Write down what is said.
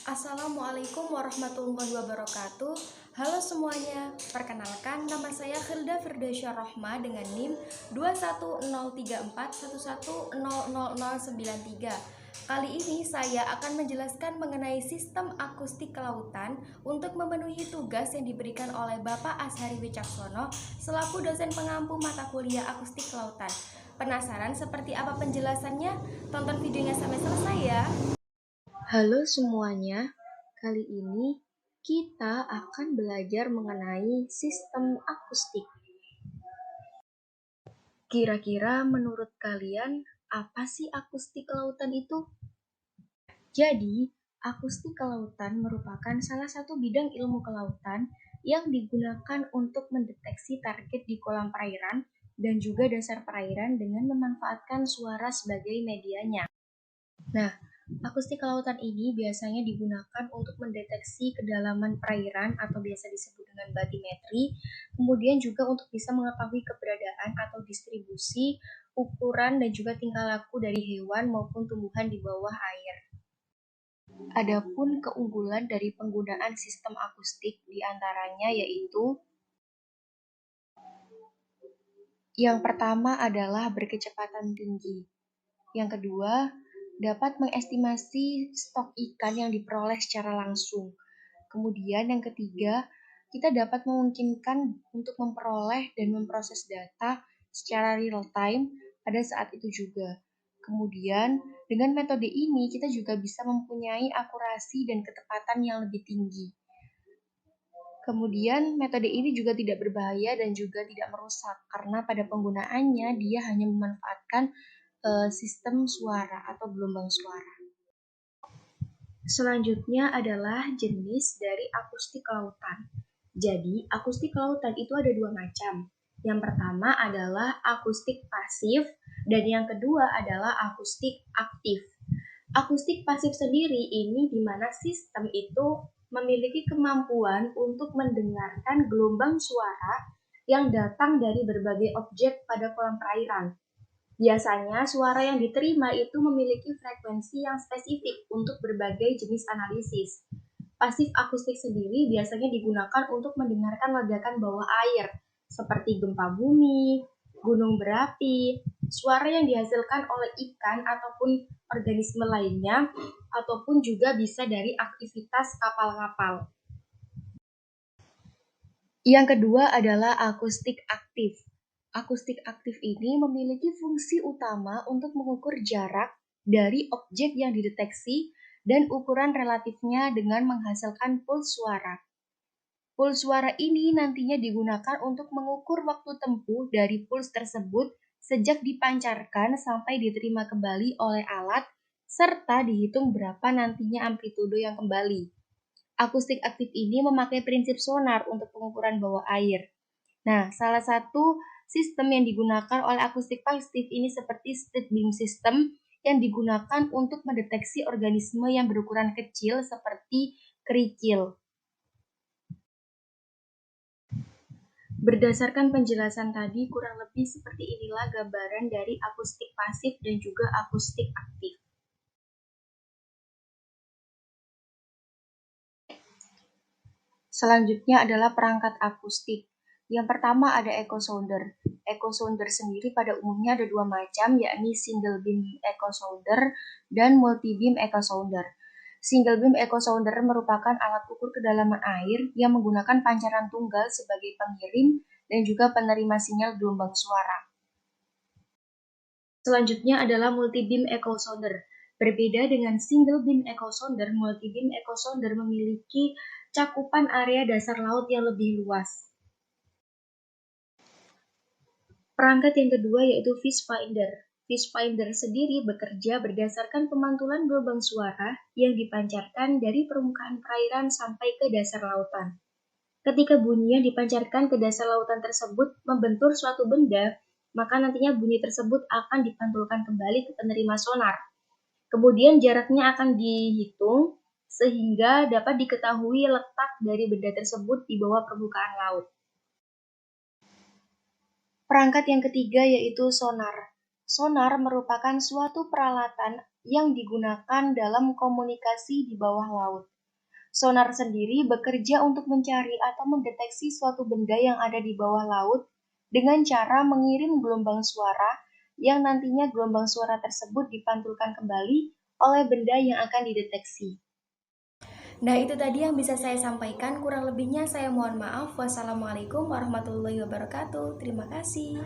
Assalamualaikum warahmatullahi wabarakatuh. Halo semuanya, perkenalkan nama saya Khilda Firdausyah Rohma dengan NIM 2103411000093. Kali ini saya akan menjelaskan mengenai sistem akustik kelautan untuk memenuhi tugas yang diberikan oleh Bapak Ashari Wicaksono selaku dosen pengampu mata kuliah akustik kelautan. Penasaran seperti apa penjelasannya? Tonton videonya sampai selesai ya. Halo semuanya, kali ini kita akan belajar mengenai sistem akustik. Kira-kira menurut kalian apa sih akustik kelautan itu? Jadi, akustik kelautan merupakan salah satu bidang ilmu kelautan yang digunakan untuk mendeteksi target di kolam perairan dan juga dasar perairan dengan memanfaatkan suara sebagai medianya. Nah, akustik kelautan ini biasanya digunakan untuk mendeteksi kedalaman perairan atau biasa disebut dengan batimetri, kemudian juga untuk bisa mengetahui keberadaan atau distribusi, ukuran, dan juga tingkah laku dari hewan maupun tumbuhan di bawah air. Adapun keunggulan dari penggunaan sistem akustik diantaranya yaitu yang pertama adalah berkecepatan tinggi. Yang kedua, dapat mengestimasi stok ikan yang diperoleh secara langsung. Kemudian yang ketiga, kita dapat memungkinkan untuk memperoleh dan memproses data secara real time pada saat itu juga. Kemudian, dengan metode ini kita juga bisa mempunyai akurasi dan ketepatan yang lebih tinggi. Kemudian, metode ini juga tidak berbahaya dan juga tidak merusak karena pada penggunaannya dia hanya memanfaatkan sistem suara atau gelombang suara. Selanjutnya adalah jenis dari akustik lautan. Jadi, akustik lautan itu ada dua macam. Yang pertama adalah akustik pasif dan yang kedua adalah akustik aktif. Akustik pasif sendiri ini di mana sistem itu memiliki kemampuan untuk mendengarkan gelombang suara yang datang dari berbagai objek pada kolam perairan. Biasanya, suara yang diterima itu memiliki frekuensi yang spesifik untuk berbagai jenis analisis. Pasif akustik sendiri biasanya digunakan untuk mendengarkan ledakan bawah air, seperti gempa bumi, gunung berapi, suara yang dihasilkan oleh ikan ataupun organisme lainnya, ataupun juga bisa dari aktivitas kapal-kapal. Yang kedua adalah akustik aktif. Akustik aktif ini memiliki fungsi utama untuk mengukur jarak dari objek yang dideteksi dan ukuran relatifnya dengan menghasilkan puls suara. Puls suara ini nantinya digunakan untuk mengukur waktu tempuh dari puls tersebut sejak dipancarkan sampai diterima kembali oleh alat, serta dihitung berapa nantinya amplitudo yang kembali. Akustik aktif ini memakai prinsip sonar untuk pengukuran bawah air. Nah, salah satu sistem yang digunakan oleh akustik pasif ini seperti split beam system yang digunakan untuk mendeteksi organisme yang berukuran kecil seperti kerikil. Berdasarkan penjelasan tadi, kurang lebih seperti inilah gambaran dari akustik pasif dan juga akustik aktif. Selanjutnya adalah perangkat akustik. Yang pertama ada echo sounder. Echo sounder sendiri pada umumnya ada dua macam, yakni single beam echo sounder dan multi beam echo sounder. Single beam echo sounder merupakan alat ukur kedalaman air yang menggunakan pancaran tunggal sebagai pengirim dan juga penerima sinyal gelombang suara. Selanjutnya adalah multi beam echo sounder. Berbeda dengan single beam echo sounder, multi beam echo sounder memiliki cakupan area dasar laut yang lebih luas. Perangkat yang kedua yaitu fish finder. Fish finder sendiri bekerja berdasarkan pemantulan gelombang suara yang dipancarkan dari permukaan perairan sampai ke dasar lautan. Ketika bunyi yang dipancarkan ke dasar lautan tersebut membentur suatu benda, maka nantinya bunyi tersebut akan dipantulkan kembali ke penerima sonar. Kemudian jaraknya akan dihitung sehingga dapat diketahui letak dari benda tersebut di bawah permukaan laut. Perangkat yang ketiga yaitu sonar. Sonar merupakan suatu peralatan yang digunakan dalam komunikasi di bawah laut. Sonar sendiri bekerja untuk mencari atau mendeteksi suatu benda yang ada di bawah laut dengan cara mengirim gelombang suara yang nantinya gelombang suara tersebut dipantulkan kembali oleh benda yang akan dideteksi. Nah, itu tadi yang bisa saya sampaikan. Kurang lebihnya saya mohon maaf. Wassalamualaikum warahmatullahi wabarakatuh. Terima kasih.